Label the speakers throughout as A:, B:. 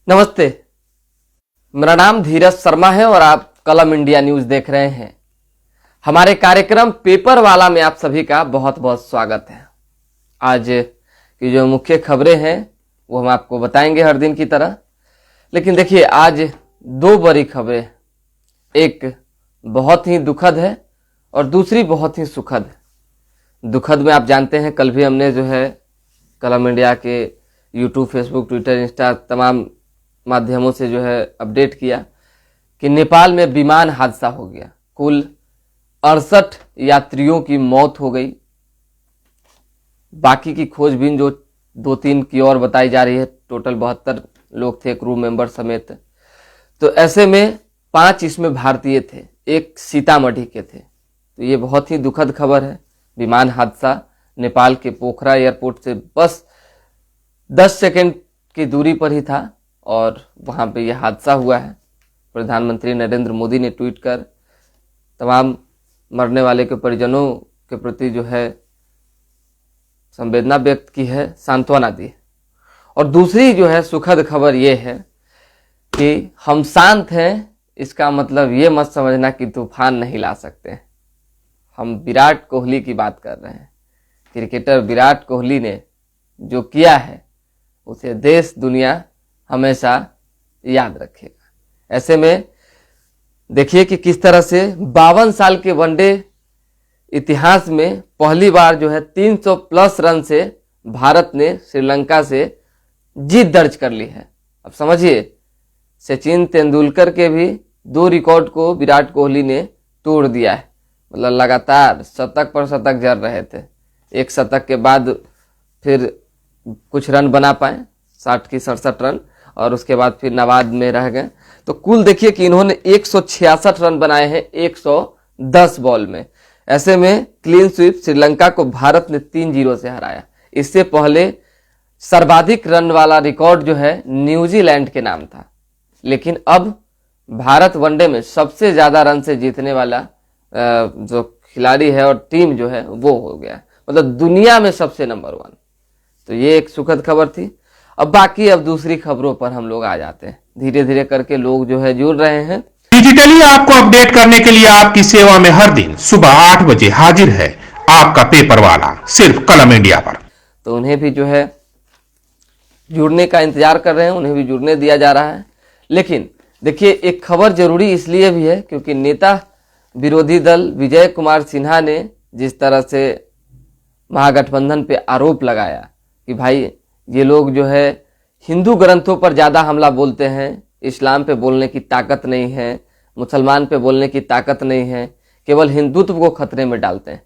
A: नमस्ते, मेरा नाम धीरज शर्मा है और आप कलम इंडिया न्यूज देख रहे हैं। हमारे कार्यक्रम पेपर वाला में आप सभी का बहुत बहुत स्वागत है। आज की जो मुख्य खबरें हैं वो हम आपको बताएंगे हर दिन की तरह, लेकिन देखिए आज दो बड़ी खबरें, एक बहुत ही दुखद है और दूसरी बहुत ही सुखद है। दुखद में आप जानते हैं, कल भी हमने जो है कलम इंडिया के यूट्यूब, फेसबुक, ट्विटर, इंस्टा तमाम माध्यमों से जो है अपडेट किया कि नेपाल में विमान हादसा हो गया। कुल 68 यात्रियों की मौत हो गई। बाकी की खोजबीन जो 2-3 की और बताई जा रही है। टोटल 72 लोग थे, क्रू मेंबर समेत। तो ऐसे में 5 इसमें भारतीय थे, एक सीतामढ़ी के थे। तो ये बहुत ही दुखद खबर है। विमान हादसा नेपाल के पोखरा एयरपोर्ट से बस 10 सेकंड की दूरी पर ही था और वहां पे यह हादसा हुआ है। प्रधानमंत्री नरेंद्र मोदी ने ट्वीट कर तमाम मरने वाले के परिजनों के प्रति जो है संवेदना व्यक्त की है, सांत्वना दी। और दूसरी जो है सुखद खबर यह है कि हम शांत हैं, इसका मतलब ये मत समझना कि तूफान नहीं ला सकते। हम विराट कोहली की बात कर रहे हैं। क्रिकेटर विराट कोहली ने जो किया है उसे देश दुनिया हमेशा याद रखेगा। ऐसे में देखिए कि किस तरह से 52 साल के वनडे इतिहास में पहली बार जो है 300 प्लस रन से भारत ने श्रीलंका से जीत दर्ज कर ली है। अब समझिए, सचिन तेंदुलकर के भी 2 रिकॉर्ड को विराट कोहली ने तोड़ दिया है। मतलब लगातार शतक पर शतक जड़ रहे थे। एक शतक के बाद फिर कुछ रन बना पाए, 60 की 67 रन, और उसके बाद फिर नाबाद में रह गए। तो कुल देखिए कि इन्होंने 166 रन बनाए हैं 110 बॉल में। ऐसे में क्लीन स्वीप श्रीलंका को भारत ने 3-0 से हराया। इससे पहले सर्वाधिक रन वाला रिकॉर्ड जो है न्यूजीलैंड के नाम था, लेकिन अब भारत वनडे में सबसे ज्यादा रन से जीतने वाला जो खिलाड़ी है और टीम जो है वो हो गया, मतलब दुनिया में सबसे नंबर 1। तो ये एक सुखद खबर थी। अब दूसरी खबरों पर हम लोग आ जाते हैं। धीरे धीरे करके लोग जो है जुड़ रहे हैं।
B: डिजिटली आपको अपडेट करने के लिए आपकी सेवा में हर दिन सुबह 8 बजे हाजिर है आपका पेपर वाला, सिर्फ कलम इंडिया पर।
A: तो उन्हें भी जो है जुड़ने का इंतजार कर रहे हैं, उन्हें भी जुड़ने दिया जा रहा है। लेकिन देखिए, एक खबर जरूरी इसलिए भी है क्योंकि नेता विरोधी दल विजय कुमार सिन्हा ने जिस तरह से महागठबंधन पे आरोप लगाया कि भाई ये लोग जो है हिंदू ग्रंथों पर ज्यादा हमला बोलते हैं, इस्लाम पे बोलने की ताकत नहीं है, मुसलमान पे बोलने की ताकत नहीं है, केवल हिंदुत्व को खतरे में डालते हैं।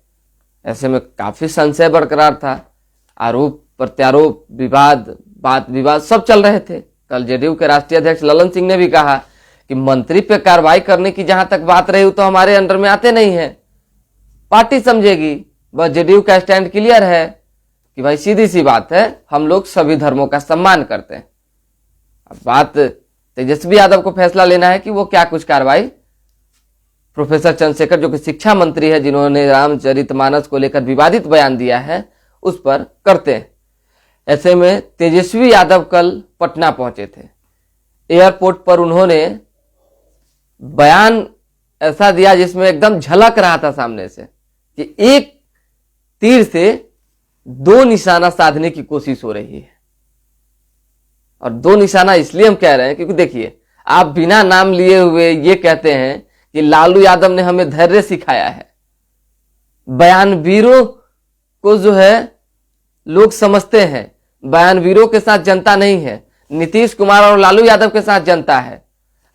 A: ऐसे में काफी संशय बरकरार था। आरोप प्रत्यारोप, विवाद, बात विवाद सब चल रहे थे। कल जेडीयू के राष्ट्रीय अध्यक्ष ललन सिंह ने भी कहा कि मंत्री पे कार्रवाई करने की जहां तक बात रही तो हमारे अंडर में आते नहीं है, पार्टी समझेगी। बस जेडीयू का स्टैंड क्लियर है कि भाई सीधी सी बात है, हम लोग सभी धर्मों का सम्मान करते हैं। अब बात तेजस्वी यादव को फैसला लेना है कि वो क्या कुछ कार्रवाई प्रोफेसर चंद्रशेखर, जो कि शिक्षा मंत्री है, जिन्होंने रामचरितमानस को लेकर विवादित बयान दिया है, उस पर करते हैं। ऐसे में तेजस्वी यादव कल पटना पहुंचे थे। एयरपोर्ट पर उन्होंने बयान ऐसा दिया जिसमें एकदम झलक रहा था सामने से कि एक तीर से 2 निशाना साधने की कोशिश हो रही है। और 2 निशाना इसलिए हम कह रहे हैं क्योंकि देखिए, आप बिना नाम लिए हुए ये कहते हैं कि लालू यादव ने हमें धैर्य सिखाया है। बयानवीरों को जो है लोग समझते हैं, बयानवीरों के साथ जनता नहीं है, नीतीश कुमार और लालू यादव के साथ जनता है।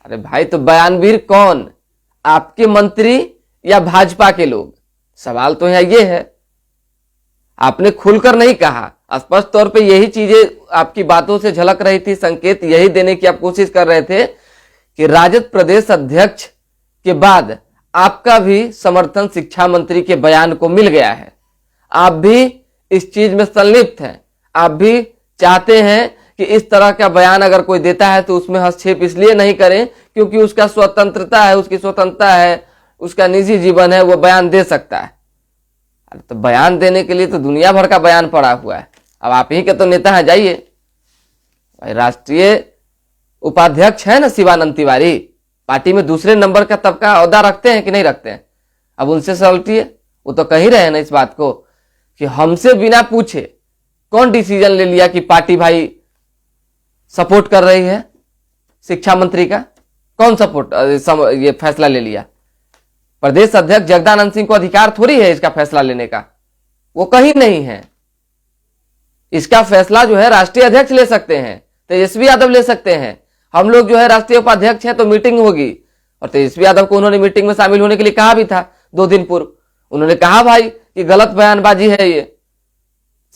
A: अरे भाई, तो बयानवीर कौन, आपके मंत्री या भाजपा के लोग? सवाल तो यहाँ ये है। आपने खुलकर नहीं कहा, स्पष्ट तौर पे यही चीजें आपकी बातों से झलक रही थी। संकेत यही देने की आप कोशिश कर रहे थे कि राजद प्रदेश अध्यक्ष के बाद आपका भी समर्थन शिक्षा मंत्री के बयान को मिल गया है। आप भी इस चीज में संलिप्त हैं। आप भी चाहते हैं कि इस तरह का बयान अगर कोई देता है तो उसमें हस्तक्षेप इसलिए नहीं करें क्योंकि उसका स्वतंत्रता है, उसकी स्वतंत्रता है, उसका निजी जीवन है, वो बयान दे सकता है। तो बयान देने के लिए तो दुनिया भर का बयान पड़ा हुआ है। अब आप ही के तो नेता हैं, जाइए। राष्ट्रीय उपाध्यक्ष है ना शिवानंद तिवारी, पार्टी में दूसरे नंबर का तबका ओहदा रखते हैं कि नहीं रखते हैं? अब उनसे सवाल उठिए, वो तो कह ही रहे हैं ना इस बात को कि हमसे बिना पूछे कौन डिसीजन ले लिया कि पार्टी भाई सपोर्ट कर रही है शिक्षा मंत्री का? कौन सपोर्ट ये फैसला ले लिया? प्रदेश अध्यक्ष जगदानंद सिंह को अधिकार थोड़ी है इसका फैसला लेने का, वो कहीं नहीं है। इसका फैसला जो है राष्ट्रीय अध्यक्ष ले सकते हैं, तेजस्वी यादव ले सकते हैं। हम लोग जो है राष्ट्रीय उपाध्यक्ष हैं तो मीटिंग होगी, और तेजस्वी यादव को उन्होंने मीटिंग में शामिल होने के लिए कहा भी था 2 दिन पूर्व। उन्होंने कहा भाई कि गलत बयानबाजी है ये।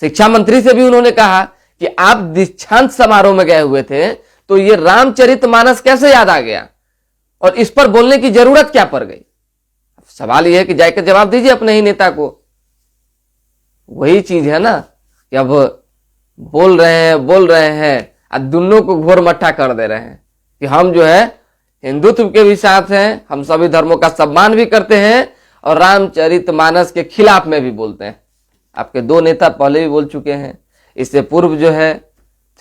A: शिक्षा मंत्री से भी उन्होंने कहा कि आप दीक्षांत समारोह में गए हुए थे तो ये रामचरितमानस कैसे याद आ गया और इस पर बोलने की जरूरत क्या पड़ गई? सवाल यह है कि जाकर जवाब दीजिए अपने ही नेता को। वही चीज है ना कि अब बोल रहे हैं और दोनों को घोर मट्ठा कर दे रहे हैं कि हम जो है हिंदुत्व के भी साथ हैं, हम सभी धर्मों का सम्मान भी करते हैं और रामचरितमानस के खिलाफ में भी बोलते हैं। आपके 2 नेता पहले भी बोल चुके हैं। इससे पूर्व जो है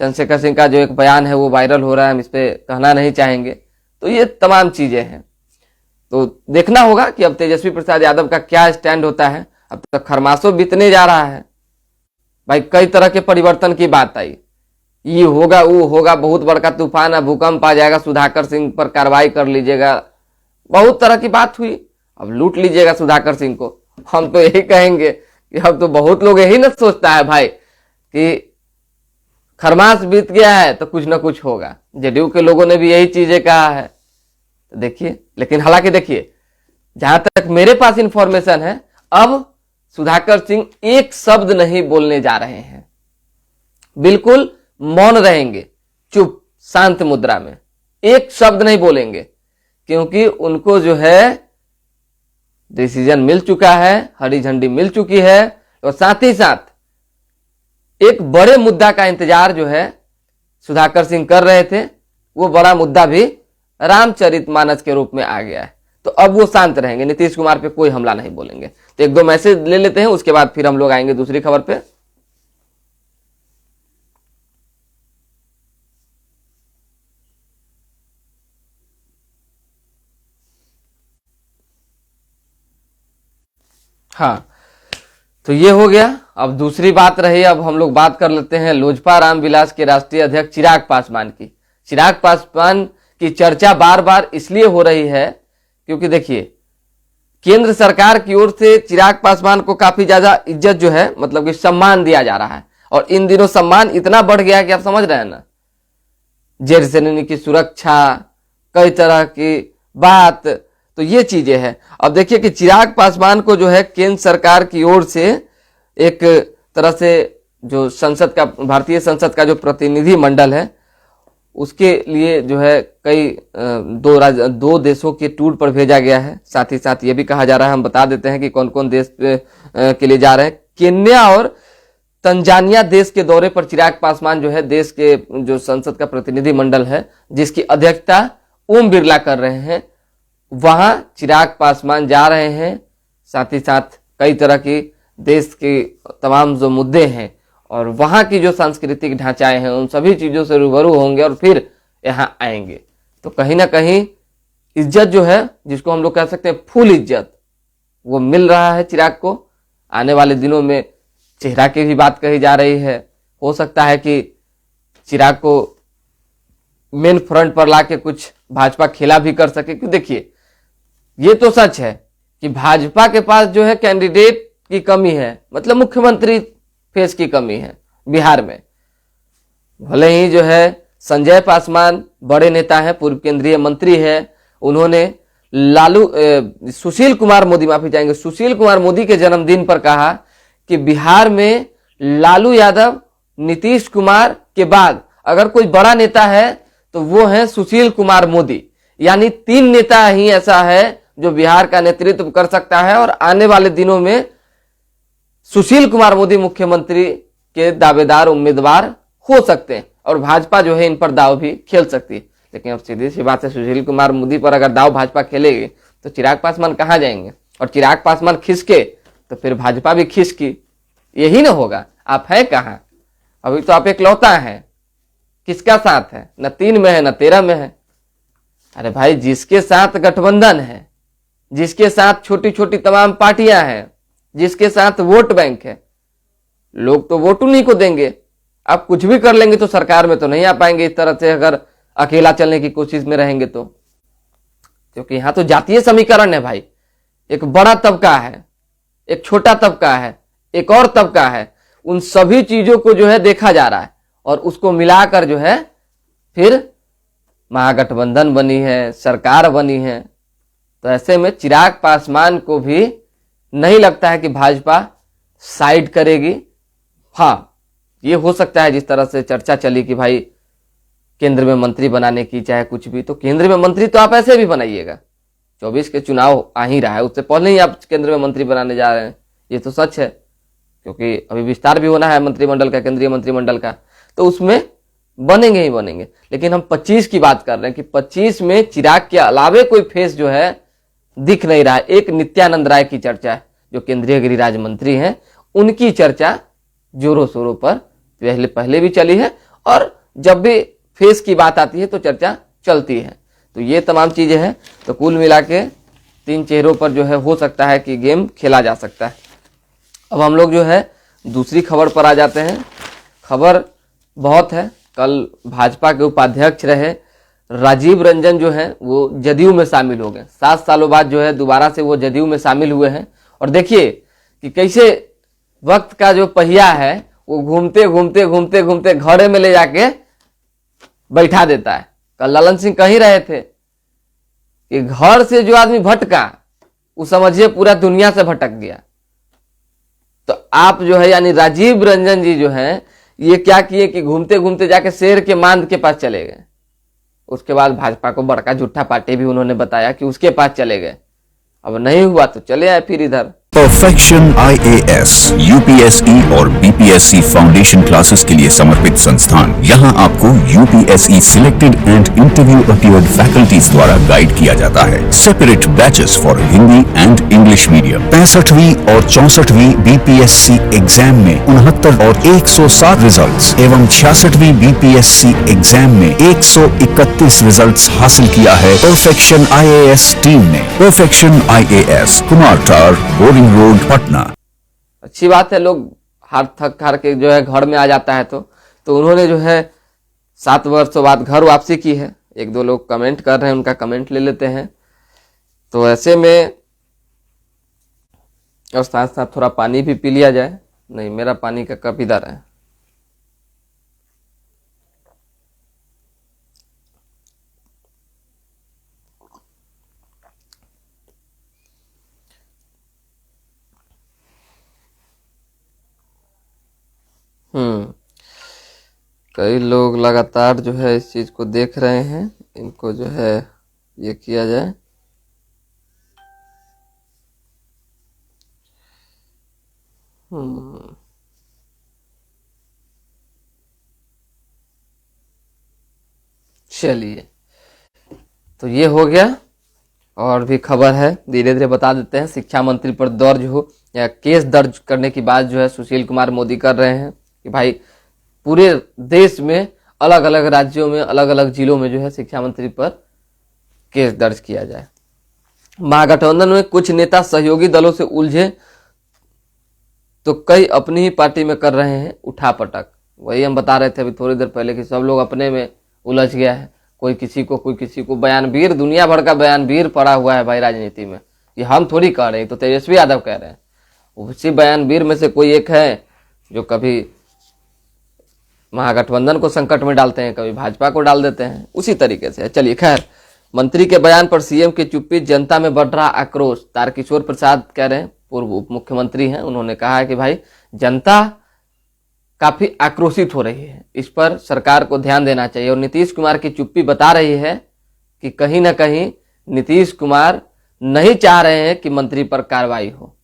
A: चंद्रशेखर सिंह का जो एक बयान है वो वायरल हो रहा है, हम इस पे कहना नहीं चाहेंगे। तो ये तमाम चीजें हैं, तो देखना होगा कि अब तेजस्वी प्रसाद यादव का क्या स्टैंड होता है। अब तक खरमासों बीतने जा रहा है भाई, कई तरह के परिवर्तन की बात आई, ये होगा वो होगा, बहुत बड़का तूफान है, भूकंप आ जाएगा, सुधाकर सिंह पर कार्रवाई कर लीजिएगा, बहुत तरह की बात हुई। अब लूट लीजिएगा सुधाकर सिंह को। हम तो यही कहेंगे कि अब तो बहुत लोग यही ना सोचता है भाई कि खरमास बीत गया है तो कुछ ना कुछ होगा। जेडीयू के लोगों ने भी यही चीजें कहा है। तो देखिए, लेकिन हालांकि देखिए जहां तक मेरे पास इंफॉर्मेशन है, अब सुधाकर सिंह एक शब्द नहीं बोलने जा रहे हैं, बिल्कुल मौन रहेंगे, चुप शांत मुद्रा में, एक शब्द नहीं बोलेंगे, क्योंकि उनको जो है डिसीजन मिल चुका है, हरी झंडी मिल चुकी है। और साथ ही साथ एक बड़े मुद्दा का इंतजार जो है सुधाकर सिंह कर रहे थे, वो बड़ा मुद्दा भी रामचरितमानस के रूप में आ गया है। तो अब वो शांत रहेंगे, नीतीश कुमार पे कोई हमला नहीं बोलेंगे। तो 1-2 मैसेज ले लेते हैं, उसके बाद फिर हम लोग आएंगे दूसरी खबर पे। हाँ, तो ये हो गया। अब दूसरी बात रही, अब हम लोग बात कर लेते हैं लोजपा रामविलास के राष्ट्रीय अध्यक्ष चिराग पासवान की। चिराग पासवान की चर्चा बार बार इसलिए हो रही है क्योंकि देखिए केंद्र सरकार की ओर से चिराग पासवान को काफी ज्यादा इज्जत जो है, मतलब कि सम्मान दिया जा रहा है। और इन दिनों सम्मान इतना बढ़ गया कि आप समझ रहे हैं ना, जेल सेनानी की सुरक्षा, कई तरह की बात, तो ये चीजें हैं। अब देखिए कि चिराग पासवान को जो है केंद्र सरकार की ओर से एक तरह से जो संसद का, भारतीय संसद का जो प्रतिनिधि मंडल है, उसके लिए जो है कई 2 देशों के टूर पर भेजा गया है। साथ ही साथ ये भी कहा जा रहा है, हम बता देते हैं कि कौन कौन देश के लिए जा रहे हैं। केन्या और तंजानिया देश के दौरे पर चिराग पासवान जो है देश के जो संसद का प्रतिनिधि मंडल है जिसकी अध्यक्षता ओम बिरला कर रहे हैं, वहां चिराग पासवान जा रहे हैं। साथ ही साथ कई तरह की देश के तमाम जो मुद्दे हैं और वहां की जो सांस्कृतिक ढांचाएं हैं, उन सभी चीजों से रूबरू होंगे और फिर यहां आएंगे। तो कहीं ना कहीं इज्जत जो है, जिसको हम लोग कह सकते हैं फुल इज्जत, वो मिल रहा है चिराग को। आने वाले दिनों में चेहरा की भी बात कही जा रही है, हो सकता है कि चिराग को मेन फ्रंट पर लाके कुछ भाजपा खेला भी कर सके। क्योंकि देखिए ये तो सच है कि भाजपा के पास जो है कैंडिडेट की कमी है, मतलब मुख्यमंत्री फेस की कमी है बिहार में। भले ही जो है संजय पासवान बड़े नेता हैं, पूर्व केंद्रीय मंत्री है, उन्होंने सुशील कुमार मोदी, माफी चाहेंगे, सुशील कुमार मोदी के जन्मदिन पर कहा कि बिहार में लालू यादव, नीतीश कुमार के बाद अगर कोई बड़ा नेता है तो वो है सुशील कुमार मोदी। यानी 3 नेता ही ऐसा है जो बिहार का नेतृत्व कर सकता है और आने वाले दिनों में सुशील कुमार मोदी मुख्यमंत्री के दावेदार उम्मीदवार हो सकते हैं और भाजपा जो है इन पर दाव भी खेल सकती है। लेकिन अब सीधी सी बात है, सुशील कुमार मोदी पर अगर दाव भाजपा खेलेगी तो चिराग पासवान कहां जाएंगे? और चिराग पासवान खिसके तो फिर भाजपा भी खिसकी, यही ना होगा। आप है कहां? अभी तो आप इकलौता हैं किसका साथ है? न 3 में है न 13 में है। अरे भाई, जिसके साथ गठबंधन है, जिसके साथ छोटी छोटी तमाम पार्टियां हैं, जिसके साथ वोट बैंक है, लोग तो वोट उन्हीं को देंगे। आप कुछ भी कर लेंगे तो सरकार में तो नहीं आ पाएंगे इस तरह से, अगर अकेला चलने की कोशिश में रहेंगे तो। क्योंकि यहां तो जातीय समीकरण है भाई। एक बड़ा तबका है, एक छोटा तबका है, एक और तबका है। उन सभी चीजों को जो है देखा जा रहा है और उसको मिलाकर जो है फिर महागठबंधन बनी है, सरकार बनी है। तो ऐसे में चिराग पासवान को भी नहीं लगता है कि भाजपा साइड करेगी। हाँ, ये हो सकता है जिस तरह से चर्चा चली कि भाई केंद्र में मंत्री बनाने की, चाहे कुछ भी, तो केंद्र में मंत्री तो आप ऐसे भी बनाइएगा। 24 के चुनाव आ ही रहा है, उससे पहले ही आप केंद्र में मंत्री बनाने जा रहे हैं, ये तो सच है। क्योंकि अभी विस्तार भी होना है मंत्रिमंडल का, केंद्रीय मंत्रिमंडल का, तो उसमें बनेंगे ही बनेंगे। लेकिन हम 25 की बात कर रहे हैं कि 25 में चिराग के अलावे कोई फेस जो है दिख नहीं रहा है। एक नित्यानंद राय की चर्चा है, जो केंद्रीय गृह राज्य मंत्री हैं, उनकी चर्चा जोरों शोरों पर पहले भी चली है और जब भी फेस की बात आती है तो चर्चा चलती है। तो ये तमाम चीजें हैं। तो कुल मिला के 3 चेहरों पर जो है हो सकता है कि गेम खेला जा सकता है। अब हम लोग जो है दूसरी खबर पर आ जाते हैं। खबर बहुत है। कल भाजपा के उपाध्यक्ष रहे राजीव रंजन जो है वो जदयू में शामिल हो गए। 7 सालों बाद जो है दोबारा से वो जदयू में शामिल हुए हैं। और देखिए कि कैसे वक्त का जो पहिया है वो घूमते घूमते घूमते घूमते घड़े में ले जाके बैठा देता है। कल ललन सिंह कहीं रहे थे कि घर से जो आदमी भटका वो समझिए पूरा दुनिया से भटक गया। तो आप जो है यानी राजीव रंजन जी जो है ये क्या किए कि घूमते घूमते जाके शेर के मांद के पास चले गए। उसके बाद भाजपा को बड़का झूठा पार्टी भी उन्होंने बताया कि उसके पास चले गए। अब नहीं हुआ तो चले आए फिर इधर।
C: परफेक्शन IAS, UPSE और BPSC फाउंडेशन क्लासेस के लिए समर्पित संस्थान। यहाँ आपको UPSE selected and interview appeared faculties द्वारा गाइड किया जाता है। Separate batches for Hindi and English medium. 65वीं और 64वीं BPSC एग्जाम में 69 और 107 रिजल्ट्स एवं 66वीं BPSC एग्जाम में 131 रिजल्ट्स हासिल किया है परफेक्शन IAS टीम ने। परफेक्शन IAS, कुमार टार, बोरिंग रोड, पटना।
A: अच्छी बात है, लोग हार थक हार के जो है घर में आ जाता है तो उन्होंने जो है 7 वर्षों बाद घर वापसी की है। 1-2 लोग कमेंट कर रहे हैं, उनका कमेंट ले लेते हैं। तो ऐसे में और साथ साथ थोड़ा पानी भी पी लिया जाए। नहीं, मेरा पानी का कप इधर है। कई लोग लगातार जो है इस चीज को देख रहे हैं, इनको जो है ये किया जाए। चलिए, तो ये हो गया। और भी खबर है, धीरे धीरे बता देते हैं। शिक्षा मंत्री पर दर्ज हो या केस दर्ज करने की बात जो है सुशील कुमार मोदी कर रहे हैं कि भाई पूरे देश में अलग अलग राज्यों में अलग अलग जिलों में जो है शिक्षा मंत्री पर केस दर्ज किया जाए। महागठबंधन में कुछ नेता सहयोगी दलों से उलझे तो कई अपनी ही पार्टी में कर रहे हैं उठापटक। वही हम बता रहे थे अभी थोड़ी देर पहले कि सब लोग अपने में उलझ गया है। कोई किसी को बयानवीर, दुनिया भर का बयानवीर पड़ा हुआ है भाई राजनीति में। ये हम थोड़ी कह रहे हैं, तो तेजस्वी यादव कह रहे हैं। उसी बयानवीर में से कोई एक है जो कभी महागठबंधन को संकट में डालते हैं, कभी भाजपा को डाल देते हैं, उसी तरीके से। चलिए खैर, मंत्री के बयान पर सीएम की चुप्पी, जनता में बढ़ रहा आक्रोश। तारकिशोर प्रसाद कह रहे हैं, पूर्व उप मुख्यमंत्री हैं, उन्होंने कहा है कि भाई जनता काफी आक्रोशित हो रही है, इस पर सरकार को ध्यान देना चाहिए। और नीतीश कुमार की चुप्पी बता रही है कि कहीं ना कहीं नीतीश कुमार नहीं चाह रहे हैं कि मंत्री पर कार्रवाई हो।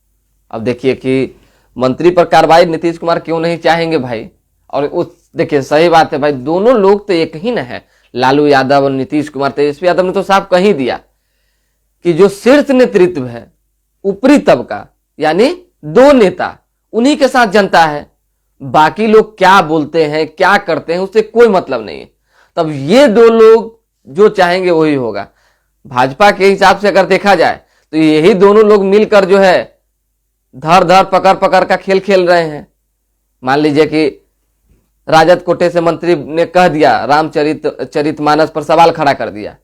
A: अब देखिए कि मंत्री पर कार्रवाई नीतीश कुमार क्यों नहीं चाहेंगे भाई। और उस देखिए सही बात है भाई, दोनों लोग तो एक ही न है, लालू यादव और नीतीश कुमार। तेजस्वी यादव ने तो साफ कह ही दिया कि जो शीर्ष नेतृत्व है, ऊपरी तबका यानी 2 नेता, उन्हीं के साथ जनता है। बाकी लोग क्या बोलते हैं, क्या करते हैं, उससे कोई मतलब नहीं है। तब ये दो लोग जो चाहेंगे वही होगा। भाजपा के हिसाब से अगर देखा जाए तो यही दोनों लोग मिलकर जो है धर धर पकड़ पकड़ का खेल खेल रहे हैं। मान लीजिए कि राजद कोटे से मंत्री ने कह दिया, रामचरितमानस पर सवाल खड़ा कर दिया,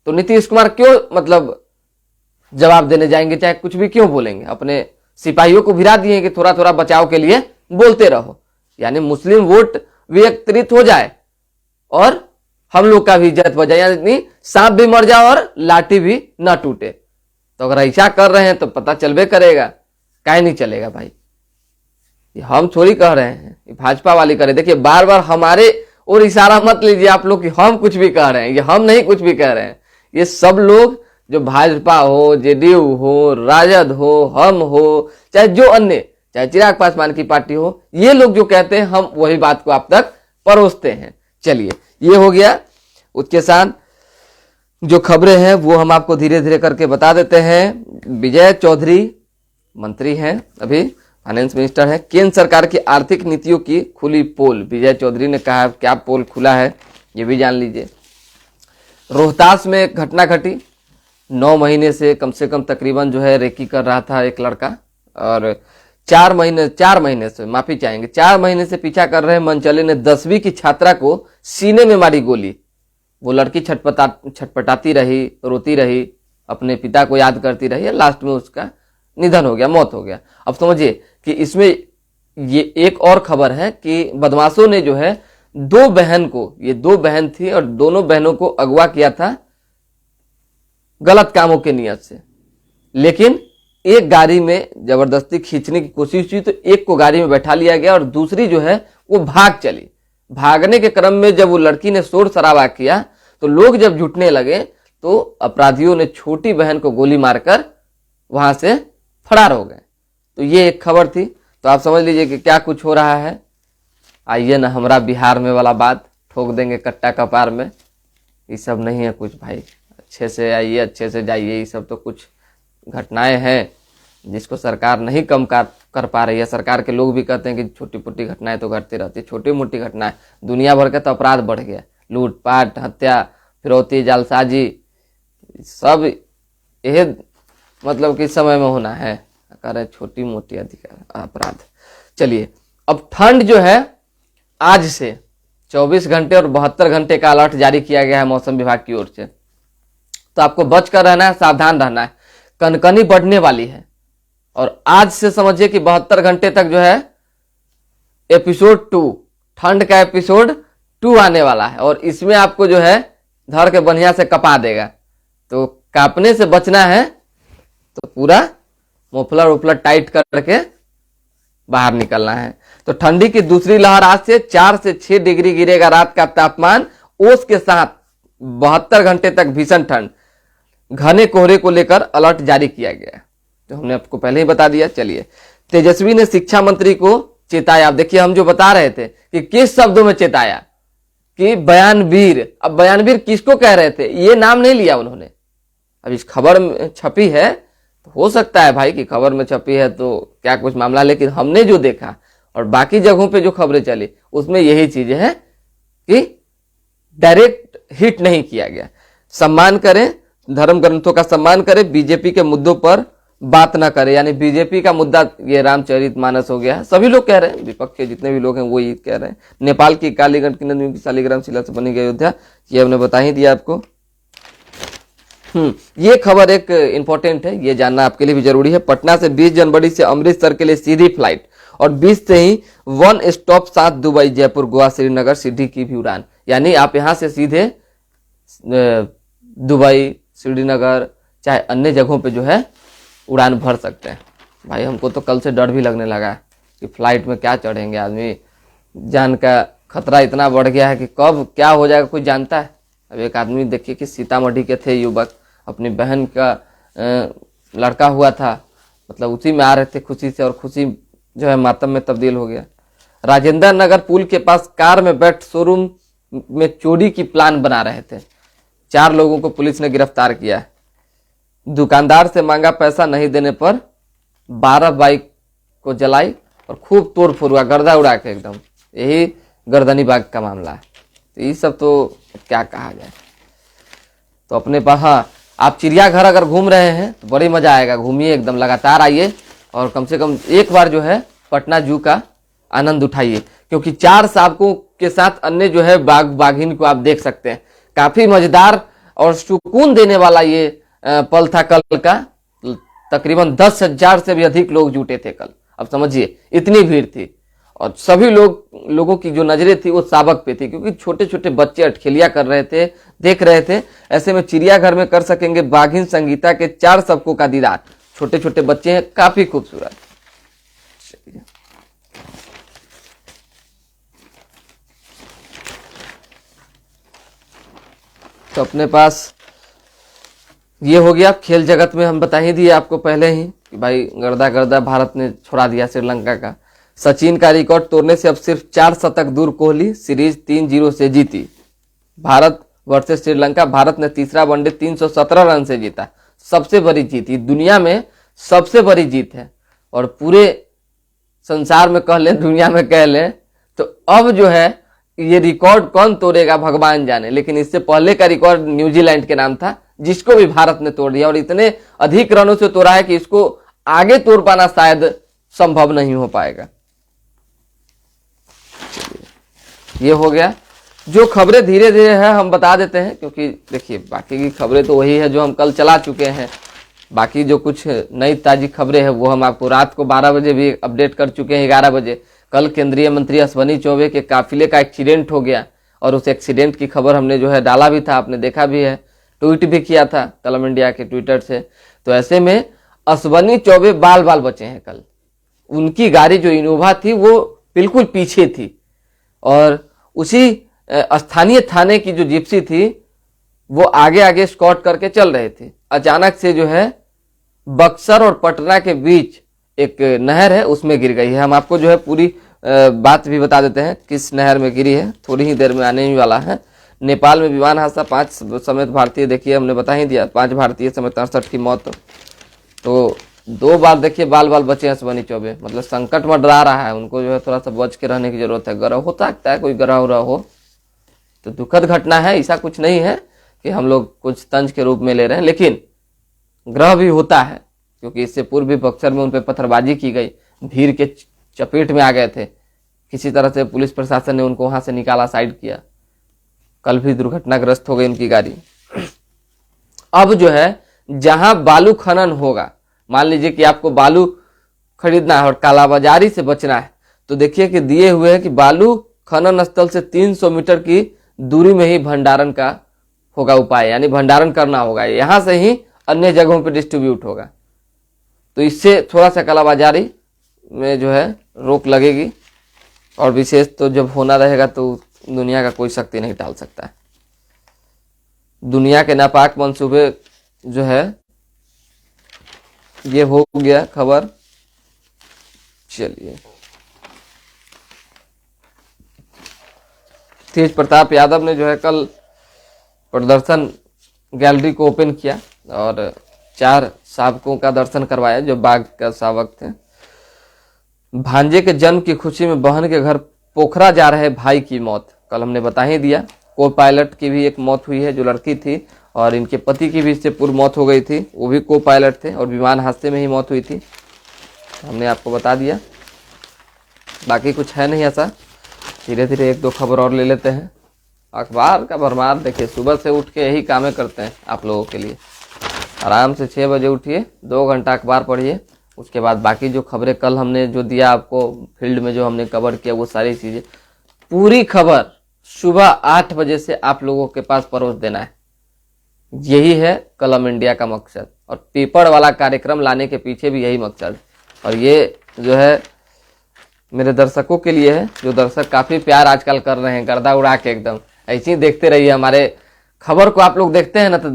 A: तो नीतीश कुमार क्यों मतलब जवाब देने जाएंगे, चाहे कुछ भी क्यों बोलेंगे। अपने सिपाहियों को भिड़ा दिए कि थोड़ा थोड़ा बचाव के लिए बोलते रहो, यानी मुस्लिम वोट विकेंद्रित हो जाए और हम लोग का भी इज्जत बजाए, यानी सांप भी मर जाए और लाठी भी ना टूटे। तो अगर ऐसा कर रहे हैं तो पता चलबे करेगा, काहे नहीं चलेगा भाई। ये हम थोड़ी कह रहे हैं, ये भाजपा वाली करे। देखिए बार बार हमारे और इशारा मत लीजिए आप लोग कि हम कुछ भी कह रहे हैं, ये हम नहीं कुछ भी कह रहे हैं। ये सब लोग जो भाजपा हो, जेडीयू हो, राजद हो, हम हो, चाहे जो अन्य, चाहे चिराग पासवान की पार्टी हो, ये लोग जो कहते हैं हम वही बात को आप तक परोसते हैं। चलिए ये हो गया। उसके साथ जो खबरें हैं वो हम आपको धीरे धीरे करके बता देते हैं। विजय चौधरी मंत्री हैं, अभी फाइनेंस मिनिस्टर हैं। केंद्र सरकार की आर्थिक नीतियों की खुली पोल, विजय चौधरी ने कहा। क्या पोल खुला है ये भी जान लीजिए। रोहतास में एक घटना घटी, 9 महीने से कम तकरीबन जो है रेकी कर रहा था एक लड़का, और 4 महीने से माफी चाहेंगे 4 महीने से पीछा कर रहे मनचले ने 10वीं की छात्रा को सीने में मारी गोली। वो लड़की छटपटाती रही, रोती रही, अपने पिता को याद करती रही, लास्ट में उसका निधन हो गया, मौत हो गया। अब समझिए कि इसमें ये एक और खबर है कि बदमाशों ने जो है 2 बहन को, ये 2 बहन थी और दोनों बहनों को अगवा किया था गलत कामों के नियत से। लेकिन एक गाड़ी में जबरदस्ती खींचने की कोशिश हुई तो एक को गाड़ी में बैठा लिया गया और दूसरी जो है वो भाग चली। भागने के क्रम में जब वो लड़की ने शोर शराबा किया तो लोग जब जुटने लगे तो अपराधियों ने छोटी बहन को गोली मारकर वहां से फरार हो गए। तो ये एक खबर थी। तो आप समझ लीजिए कि क्या कुछ हो रहा है। आइए ना हमारा बिहार में वाला बात, ठोक देंगे कट्टा कपार में। ये सब नहीं है कुछ भाई, अच्छे से आइए, अच्छे से जाइए। ये सब तो कुछ घटनाएं हैं जिसको सरकार नहीं कम कर पा रही है। सरकार के लोग भी कहते हैं कि छोटी मोटी घटनाएं तो घटती रहती है। छोटी मोटी घटनाएं, दुनिया भर का तो अपराध बढ़ गया, लूटपाट, हत्या, फिरौती, जालसाजी, सब यह मतलब कि समय में होना है। कह रहे छोटी मोटी अधिकार अपराध। चलिए अब ठंड जो है आज से 24 घंटे और 72 घंटे का अलर्ट जारी किया गया है मौसम विभाग की ओर से। तो आपको बचकर रहना है, सावधान रहना है। कनकनी बढ़ने वाली है और आज से समझिए कि 72 घंटे तक जो है एपिसोड 2, ठंड का एपिसोड 2 आने वाला है और इसमें आपको जो है धर के बढ़िया से कपा देगा। तो कांपने से बचना है तो पूरा मोफलर उपलर टाइट करके बाहर निकलना है। तो ठंडी की दूसरी लहर आज से 4 से 6 डिग्री गिरेगा रात का तापमान, ओस के साथ 72 घंटे तक भीषण ठंड। घने कोहरे को लेकर अलर्ट जारी किया गया है, तो हमने आपको पहले ही बता दिया। चलिए, तेजस्वी ने शिक्षा मंत्री को चेताया। अब देखिए हम जो बता रहे थे कि किस शब्दों में चेताया कि बयानवीर। अब बयानवीर किसको कह रहे थे ये नाम नहीं लिया उन्होंने। अब इस खबर में छपी है तो हो सकता है भाई कि खबर में छपी है तो क्या कुछ मामला, लेकिन हमने जो देखा और बाकी जगहों पे जो खबरें चली उसमें यही चीजें हैं कि डायरेक्ट हिट नहीं किया गया। सम्मान करें, धर्म ग्रंथों का सम्मान करें, बीजेपी के मुद्दों पर बात ना करें। यानी बीजेपी का मुद्दा ये रामचरितमानस हो गया है। सभी लोग कह रहे हैं, विपक्ष के जितने भी लोग हैं वो ये कह रहे हैं। नेपाल की कालीगंज की नदियों की शालिग्राम शिला से बनी गई अयोध्या, ये हमने बता ही दिया आपको। ये खबर एक इंपॉर्टेंट है, ये जानना आपके लिए भी जरूरी है। पटना से 20 जनवरी से अमृतसर के लिए सीधी फ्लाइट और 20 से ही 1 स्टॉप साथ दुबई, जयपुर, गोवा, श्रीनगर, सिड्नी की भी उड़ान। यानी आप यहां से सीधे दुबई, श्रीनगर चाहे अन्य जगहों पे जो है उड़ान भर सकते हैं। भाई हमको तो कल से डर भी लगने लगा है कि फ्लाइट में क्या चढ़ेंगे आदमी, जान का खतरा इतना बढ़ गया है कि कब क्या हो जाएगा कोई जानता है। अब एक आदमी देखिए कि सीतामढ़ी के थे युवक, अपनी बहन का लड़का हुआ था, मतलब उसी में आ रहे थे खुशी से और खुशी जो है मातम में तब्दील हो गया। राजेंद्र नगर पुल के पास कार में बैठ शोरूम में चोरी की प्लान बना रहे थे। 4 लोगों को पुलिस ने गिरफ्तार किया है। दुकानदार से मांगा पैसा नहीं देने पर 12 बाइक को जलाई और खूब तोड़ फोड़ हुआ, गर्दा उड़ा के एकदम। यही गर्दनी बाग का मामला है। तो ये सब तो क्या कहा जाए। तो अपने पास, हाँ, आप चिड़ियाघर अगर घूम रहे हैं तो बड़ी मजा आएगा, घूमिए एकदम लगातार आइए और कम से कम एक बार जो है पटना जू का आनंद उठाइए, क्योंकि 4 शावकों के साथ अन्य जो है बाघ बाघिन को आप देख सकते हैं। काफी मजेदार और सुकून देने वाला ये पल था कल का। तकरीबन 10,000 से भी अधिक लोग जुटे थे कल। अब समझिए इतनी भीड़ थी और सभी लोगों की जो नजरें थी वो शावक पे थी, क्योंकि छोटे छोटे बच्चे अटखेलिया कर रहे थे, देख रहे थे। ऐसे में चिड़ियाघर में कर सकेंगे बाघिन संगीता के 4 शावकों का दीदार। छोटे छोटे बच्चे हैं, काफी खूबसूरत। तो अपने पास ये हो गया। खेल जगत में हम बता ही दिए आपको पहले ही कि भाई गर्दा भारत ने छोड़ा दिया श्रीलंका का। सचिन का रिकॉर्ड तोड़ने से अब सिर्फ 4 शतक दूर कोहली, सीरीज 3-0 से जीती। भारत वर्सेस श्रीलंका, भारत ने तीसरा वनडे 317 रन से जीता। सबसे बड़ी जीत, ये दुनिया में सबसे बड़ी जीत है और पूरे संसार में कह लें, दुनिया में कह लें तो अब जो है ये रिकॉर्ड कौन तोड़ेगा भगवान जाने। लेकिन इससे पहले का रिकॉर्ड न्यूजीलैंड के नाम था, जिसको भी भारत ने तोड़ दिया और इतने अधिक रनों से तोड़ा है कि इसको आगे तोड़ पाना शायद संभव नहीं हो पाएगा। ये हो गया। जो खबरें धीरे धीरे है हम बता देते हैं, क्योंकि देखिए बाकी की खबरें तो वही है जो हम कल चला चुके हैं। बाकी जो कुछ नई ताजी खबरें हैं वो हम आपको रात को 12 बजे भी अपडेट कर चुके हैं, 11 बजे। कल केंद्रीय मंत्री अश्विनी चौबे के काफिले का एक्सीडेंट हो गया और उस एक्सीडेंट की खबर हमने जो है डाला भी था, आपने देखा भी है, ट्वीट भी किया था कलम इंडिया के ट्विटर से। तो ऐसे में अश्विनी चौबे बाल बाल बचे हैं कल। उनकी गाड़ी जो इनोवा थी वो बिल्कुल पीछे थी और उसी स्थानीय थाने की जो जिप्सी थी वो आगे आगे स्कॉट करके चल रहे थे। अचानक से जो है बक्सर और पटना के बीच एक नहर है, उसमें गिर गई है। हम आपको जो है पूरी बात भी बता देते हैं किस नहर में गिरी है, थोड़ी ही देर में आने ही वाला है। नेपाल में विमान हादसा, 5 समेत भारतीय, देखिए हमने बता ही दिया, 5 भारतीय समेत 63 की मौत। तो 2 बार देखिए बाल बाल बचे हैं अश्विनी चौबे, मतलब संकट मंडरा रहा है, उनको जो है थोड़ा सा बच के रहने की जरूरत है। ग्रह हो सकता है, कोई ग्रह उरह हो तो दुखद घटना है, ऐसा कुछ नहीं है कि हम लोग कुछ तंज के रूप में ले रहे हैं, लेकिन ग्रह भी होता है, क्योंकि इससे पूर्व भी बक्सर में उन पर पत्थरबाजी की गई, भीड़ के चपेट में आ गए थे, किसी तरह से पुलिस प्रशासन ने उनको वहां से निकाला, साइड किया। कल भी दुर्घटनाग्रस्त हो गई उनकी गाड़ी। अब जो है जहां बालू खनन होगा, मान लीजिए कि आपको बालू खरीदना है और कालाबाजारी से बचना है, तो देखिए कि दिए हुए है कि बालू खनन स्थल से 300 मीटर की दूरी में ही भंडारण का होगा उपाय, यानी भंडारण करना होगा, यहां से ही अन्य जगहों पर डिस्ट्रीब्यूट होगा। तो इससे थोड़ा सा कालाबाजारी में जो है रोक लगेगी और विशेष तो जब होना रहेगा तो दुनिया का कोई शक्ति नहीं टाल सकता है। दुनिया के नापाक मंसूबे जो है ये हो गया खबर। चलिए, तेज प्रताप यादव ने जो है कल प्रदर्शन गैलरी को ओपन किया और 4 शावकों का दर्शन करवाया जो बाघ का शावक थे। भांजे के जन्म की खुशी में बहन के घर पोखरा जा रहे भाई की मौत, कल हमने बता ही दिया। को पायलट की भी एक मौत हुई है जो लड़की थी, और इनके पति की भी इससे पूर्व मौत हो गई थी, वो भी को पायलट थे और विमान हादसे में ही मौत हुई थी, हमने आपको बता दिया। बाकी कुछ है नहीं ऐसा, धीरे धीरे 1-2 खबर और ले लेते हैं। अखबार का भरमार देखिए, सुबह से उठ के यही कामें करते हैं आप लोगों के लिए। आराम से 6 बजे उठिए, 2 घंटा अखबार पढ़िए, उसके बाद बाकी जो खबरें कल हमने जो दिया आपको फील्ड में जो हमने कवर किया वो सारी चीज़ें, पूरी खबर सुबह 8 बजे से आप लोगों के पास परोस देना है। यही है कलम इंडिया का मकसद, और पेपर वाला कार्यक्रम लाने के पीछे भी यही मकसद। और ये जो है मेरे दर्शकों के लिए है, जो दर्शक काफ़ी प्यार आजकल कर रहे हैं गर्दा उड़ा के, एकदम ऐसे ही देखते रहिए हमारे खबर को। आप लोग देखते हैं ना तो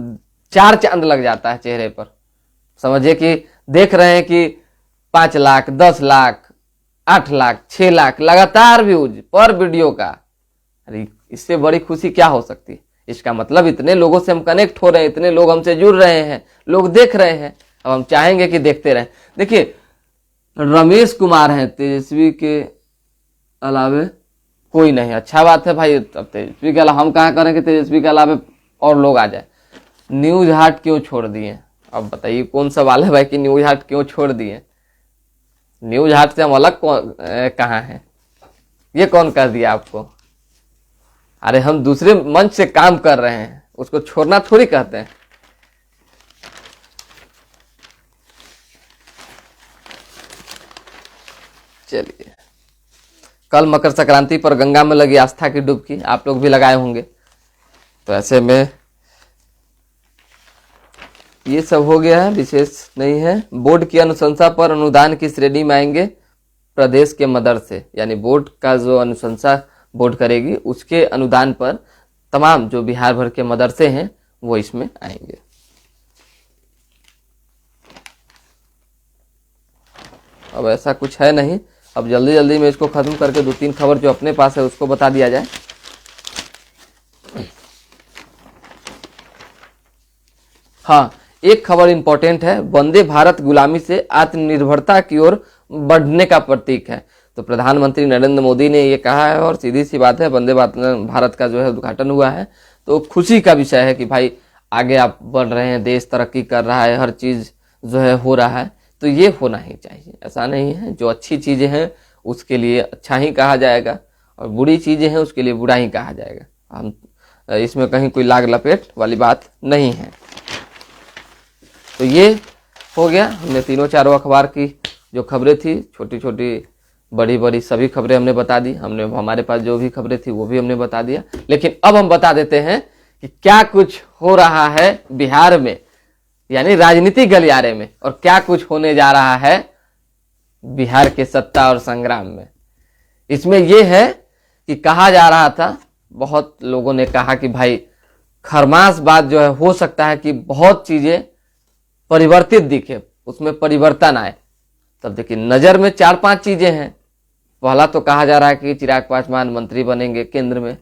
A: 4 चांद लग जाता है चेहरे पर। समझिए कि देख रहे हैं कि 5 लाख, 10 लाख, 8 लाख, 6 लाख लगातार व्यूज पर वीडियो का। अरे इससे बड़ी खुशी क्या हो सकती है? इसका मतलब इतने लोगों से हम कनेक्ट हो रहे हैं, इतने लोग हमसे जुड़ रहे हैं, लोग देख रहे हैं। अब हम चाहेंगे कि देखते रहें। देखिए रमेश कुमार हैं तेजस्वी के अलावे, कोई नहीं। अच्छा बात है भाई, अब तेजस्वी के अलावा हम कहाँ करें कि तेजस्वी के अलावा और लोग आ जाए। न्यूज हाट क्यों छोड़ दिए? अब बताइए कौन सवाल है भाई कि न्यूज हाट क्यों छोड़ दिए? न्यूज हाट से हम अलग कहाँ हैं? ये कौन कर दिया आपको? अरे हम दूसरे मंच से काम कर रहे हैं, उसको छोड़ना थोड़ी कहते हैं। चलिए, कल मकर संक्रांति पर गंगा में लगी आस्था की डुबकी, आप लोग भी लगाए होंगे। तो ऐसे में ये सब हो गया है, विशेष नहीं है। बोर्ड की अनुशंसा पर अनुदान की श्रेणी में आएंगे प्रदेश के मदरसे, यानी बोर्ड का जो अनुशंसा बोर्ड करेगी उसके अनुदान पर तमाम जो बिहार भर के मदरसे हैं वो इसमें आएंगे। अब ऐसा कुछ है नहीं। अब जल्दी जल्दी में इसको खत्म करके 2-3 खबर जो अपने पास है उसको बता दिया जाए। हाँ, एक खबर इंपॉर्टेंट है, वंदे भारत गुलामी से आत्मनिर्भरता की ओर बढ़ने का प्रतीक है। तो प्रधानमंत्री नरेंद्र मोदी ने ये कहा है और सीधी सी बात है, वंदे भारत का जो है उद्घाटन हुआ है तो खुशी का विषय है कि भाई आगे आप बढ़ रहे हैं, देश तरक्की कर रहा है, हर चीज जो है हो रहा है। तो ये होना ही चाहिए, ऐसा नहीं है। जो अच्छी चीजें हैं उसके लिए अच्छा ही कहा जाएगा और बुरी चीजें हैं उसके लिए बुरा ही कहा जाएगा। हम इसमें कहीं कोई लाग लपेट वाली बात नहीं है। तो ये हो गया, हमने तीनों चारों अखबार की जो खबरें थी, छोटी छोटी बड़ी बड़ी सभी खबरें हमने बता दी। हमने हमारे पास जो भी खबरें थी वो भी हमने बता दिया। लेकिन अब हम बता देते हैं कि क्या कुछ हो रहा है बिहार में, यानी राजनीतिक गलियारे में, और क्या कुछ होने जा रहा है बिहार के सत्ता और संग्राम में। इसमें यह है कि कहा जा रहा था, बहुत लोगों ने कहा कि भाई खरमास बात जो है हो सकता है कि बहुत चीजें परिवर्तित दिखे, उसमें परिवर्तन आए। तब देखिए नजर में 4-5 चीजें हैं। पहला तो कहा जा रहा है कि चिराग पासवान मंत्री बनेंगे केंद्र में।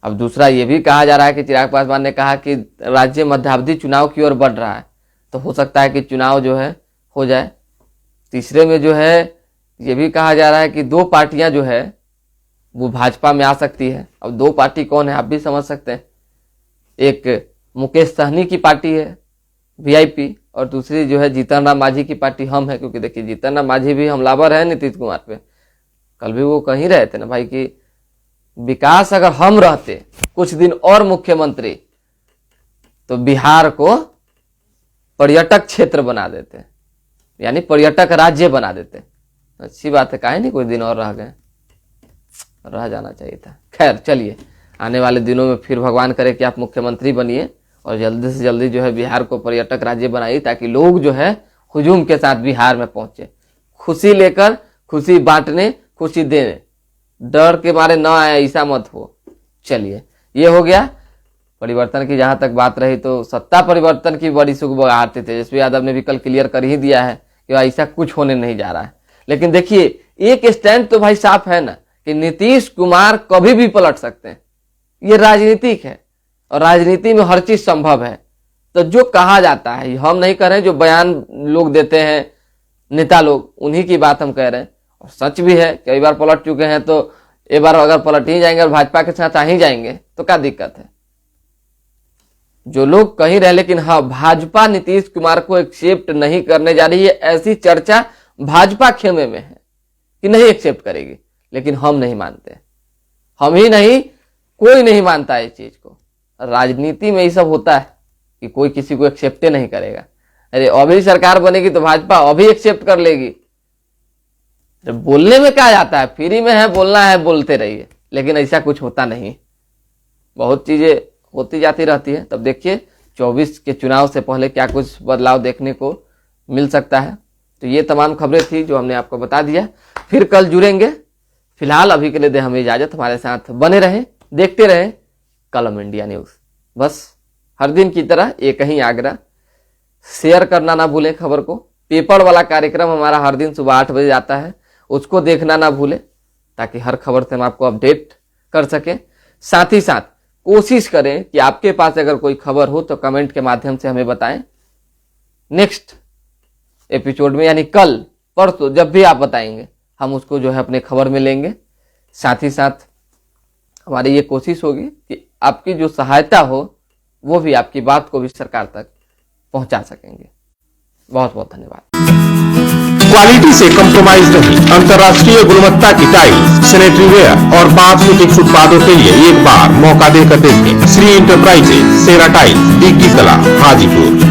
A: अब दूसरा ये भी कहा जा रहा है कि चिराग पासवान ने कहा कि राज्य मध्यावधि चुनाव की ओर बढ़ रहा है, तो हो सकता है कि चुनाव जो है हो जाए। तीसरे में जो है ये भी कहा जा रहा है कि 2 पार्टियां जो है वो भाजपा में आ सकती है। अब 2 पार्टी कौन है आप भी समझ सकते हैं। एक मुकेश सहनी की पार्टी है वीआईपी, और दूसरी जो है जीतन राम मांझी की पार्टी हम है। क्योंकि देखिए जीतन राम मांझी भी हमलावर है नीतीश कुमार पे। कल भी वो कहीं रहे थे ना भाई कि विकास अगर हम रहते कुछ दिन और मुख्यमंत्री तो बिहार को पर्यटक क्षेत्र बना देते, यानी पर्यटक राज्य बना देते। अच्छी बात है, काहे नहीं कोई दिन और रह गए, रह जाना चाहिए था। खैर चलिए, आने वाले दिनों में फिर भगवान करे कि आप मुख्यमंत्री बनिए और जल्दी से जल्दी जो है बिहार को पर्यटक राज्य बनाइए, ताकि लोग जो है हुजूम के साथ बिहार में पहुंचे, खुशी लेकर, खुशी बांटने, खुशी देने, डर के मारे ना आए ऐसा मत हो। चलिए, ये हो गया परिवर्तन की। जहां तक बात रही तो सत्ता परिवर्तन की बड़ी सुगबुगाहट थी। तेजस्वी यादव ने भी कल क्लियर कर ही दिया है कि ऐसा कुछ होने नहीं जा रहा है। लेकिन देखिए एक स्टैंड तो भाई साफ है ना कि नीतीश कुमार कभी भी पलट सकते हैं। ये राजनीतिक है और राजनीति में हर चीज संभव है। तो जो कहा जाता है, हम नहीं कह रहे हैं, जो बयान लोग देते हैं नेता लोग, उन्हीं की बात हम कह रहे हैं। और सच भी है, कई बार पलट चुके हैं, तो एक बार अगर पलट ही जाएंगे और भाजपा के साथ आ ही जाएंगे तो क्या दिक्कत है। जो लोग कहीं रहे, लेकिन हाँ, भाजपा नीतीश कुमार को एक्सेप्ट नहीं करने जा रही है, ऐसी चर्चा भाजपा खेमे में है कि नहीं एक्सेप्ट करेगी। लेकिन हम नहीं मानते, हम ही नहीं, कोई नहीं मानता है इस चीज को। राजनीति में ये सब होता है कि कोई किसी को एक्सेप्ट नहीं करेगा। अरे अभी सरकार बनेगी तो भाजपा अभी एक्सेप्ट कर लेगी। बोलने में क्या जाता है, फ्री में है, बोलना है बोलते रहिए, लेकिन ऐसा कुछ होता नहीं। बहुत चीजें होती जाती रहती है। तब देखिए 24 के चुनाव से पहले क्या कुछ बदलाव देखने को मिल सकता है। तो ये तमाम खबरें थी जो हमने आपको बता दिया। फिर कल जुड़ेंगे। फिलहाल अभी के लिए दे हमें इजाजत। हमारे साथ बने रहें, देखते रहें कलम इंडिया न्यूज। बस हर दिन की तरह एक ही आग्रह, शेयर करना ना भूलें खबर को। पेपर वाला कार्यक्रम हमारा हर दिन सुबह 8 बजे आता है, उसको देखना ना भूलें, ताकि हर खबर से हम आपको अपडेट कर सकें। साथ ही साथ कोशिश करें कि आपके पास अगर कोई खबर हो तो कमेंट के माध्यम से हमें बताएं। नेक्स्ट एपिसोड में, यानी कल परसों जब भी आप बताएंगे, हम उसको जो है अपने खबर में लेंगे। साथ ही साथ हमारी ये कोशिश होगी कि आपकी जो सहायता हो वो भी आपकी बात को भी सरकार तक पहुंचा सकेंगे। बहुत बहुत धन्यवाद।
B: क्वालिटी से कंप्रोमाइज नहीं, अंतर्राष्ट्रीय गुणवत्ता की टाइल्स, सैनिटरी वेयर और कॉस्मेटिक्स उत्पादों के लिए एक बार मौका देकर देखें। श्री इंटरप्राइजेज, सेरा टाइल्स, डिग्गी कला, हाजीपुर।